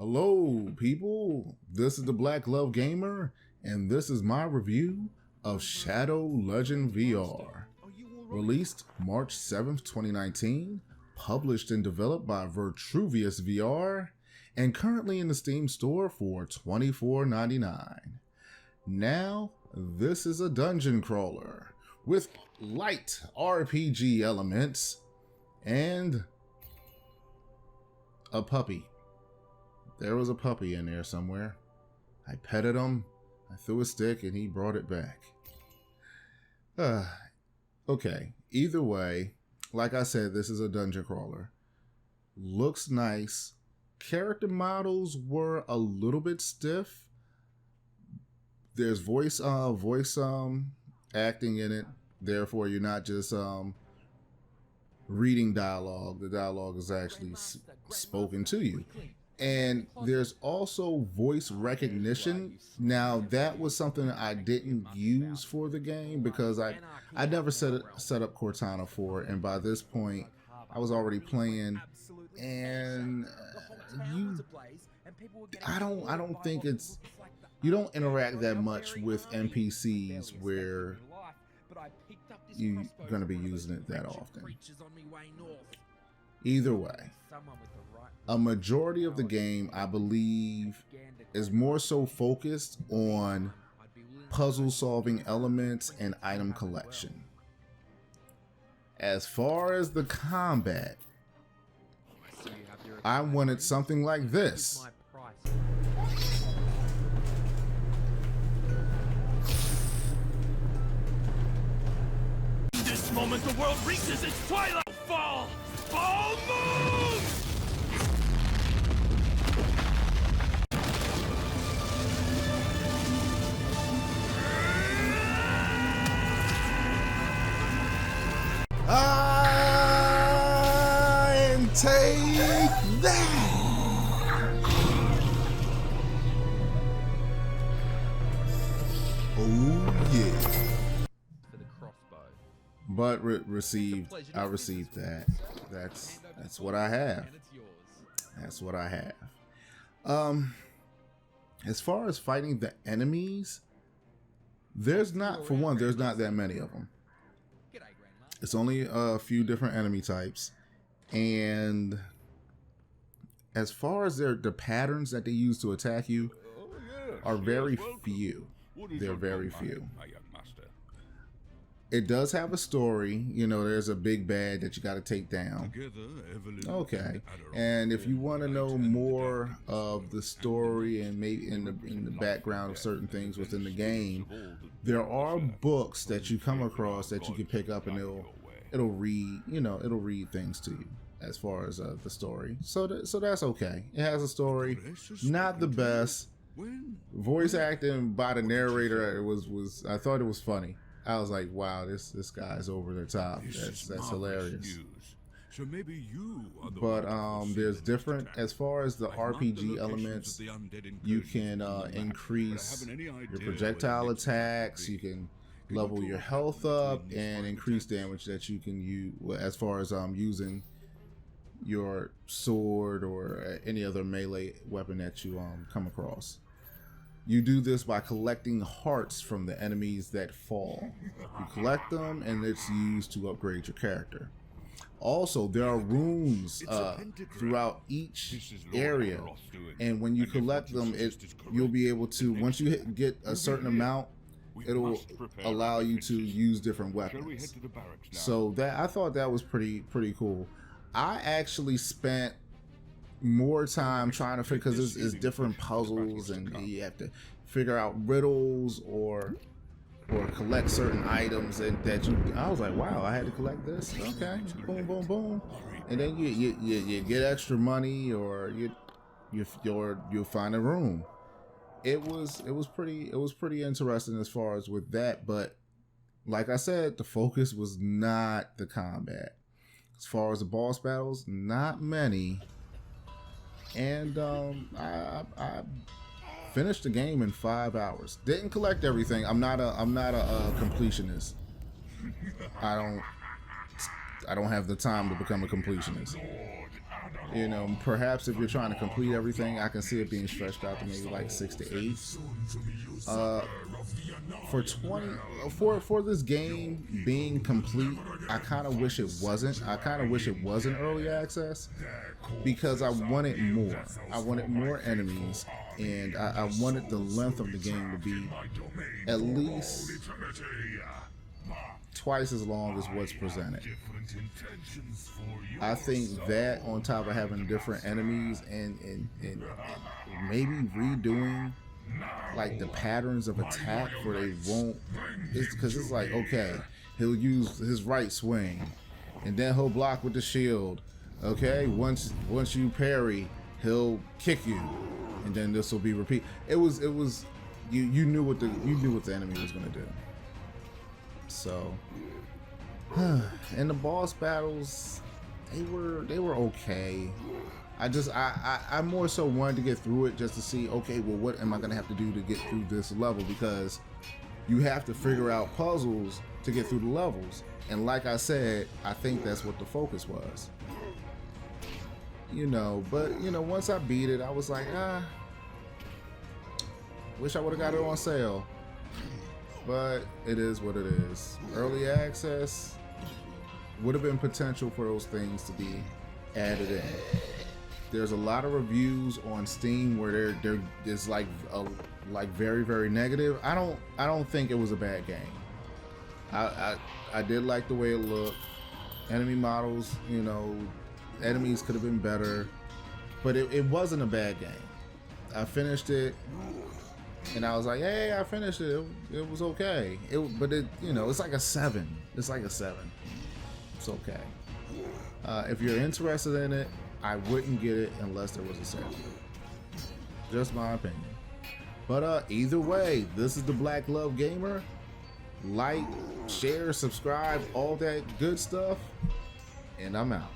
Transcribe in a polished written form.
Hello, people. This is the Black Glove Gamer, and this is my review of Shadow Legend VR. Released March 7th, 2019, published and developed by Vitruvius VR, and currently in the Steam store for $24.99. Now, this is a dungeon crawler with light RPG elements and a puppy. There was a puppy in there somewhere. I petted him, I threw a stick, and he brought it back. Okay, either way, like I said, this is a dungeon crawler. Looks nice. Character models were a little bit stiff. There's voice acting in it. Therefore, you're not just reading dialogue. The dialogue is actually spoken to you. And there's also voice recognition. Now, that was something I didn't use for the game because I never set up Cortana for it, and by this point I was already playing, and I don't think you don't interact that much with NPCs where you're going to be using it that often. Either way, a majority of the game, I believe, is more so focused on puzzle solving elements and item collection. As far as the combat, I wanted something like this. This moment the world reaches its twilight. Fall! Fall moon! And take that! Oh yeah! For the crossbow. But I received that. That's what I have. That's what I have. As far as fighting the enemies, there's not that many of them. It's only a few different enemy types, and as far as the patterns that they use to attack you are very few. They're very few. It does have a story. You know, there's a big bad that you got to take down. Okay, and if you want to know more of the story and maybe in the background of certain things within the game, there are books that you come across that you can pick up, and it'll read things to you as far as the story. So that's okay. It has a story. Not the best. Voice acting by the narrator was I thought it was funny. I was like, wow, this guy's over the top. That's hilarious. So maybe you are the but there's different as far as the RPG elements. You can increase your projectile attacks. You can level your health up and increase damage that you can use as far as using your sword or any other melee weapon that you come across. You do this by collecting hearts from the enemies that fall. You collect them, and it's used to upgrade your character. Also, there are runes throughout each area, and when you collect them, you'll be able to, once you get a certain amount, it'll allow you to use different weapons. So I thought that was pretty cool. I actually spent more time trying to figure, because it's different puzzles and you have to figure out riddles or collect certain items, and I was like, wow, I had to collect this. Okay, boom, boom, boom, and then you get extra money, or you'll find a room. It was pretty interesting as far as with that, but like I said, the focus was not the combat. As far as the boss battles, not many. And I finished the game in 5 hours. Didn't collect everything. I'm not a completionist. I don't have the time to become a completionist. You know, perhaps if you're trying to complete everything, I can see it being stretched out to maybe like 6 to 8. For this game being complete, I kind of wish it wasn't. I kind of wish it wasn't early access because I wanted more. I wanted more enemies, and I wanted the length of the game to be at least twice as long as what's presented. I think that on top of having different enemies and maybe redoing like the patterns of attack where they won't, it's because it's like, okay, he'll use his right swing and then he'll block with the shield. Okay, once you parry, he'll kick you, and then this will be repeat. It was you knew what the enemy was gonna do. So and the boss battles, they were okay. I more so wanted to get through it just to see, okay, well, what am I gonna have to do to get through this level, because you have to figure out puzzles to get through the levels, and like I said, I think that's what the focus was. You know, but you know, once I beat it, I was like, wish I would have got it on sale. But it is what it is. Early access would have been potential for those things to be added in. There's a lot of reviews on Steam where there's like very, very negative. I don't think it was a bad game. I did like the way it looked. Enemy models, you know, enemies could have been better, but it wasn't a bad game. I finished it, and I was like, hey, I finished it. It was okay. But you know, it's like a 7. It's like a 7. It's okay. If you're interested in it, I wouldn't get it unless there was a sale. Just my opinion. But either way, this is the Black Glove Gamer. Like, share, subscribe, all that good stuff, and I'm out.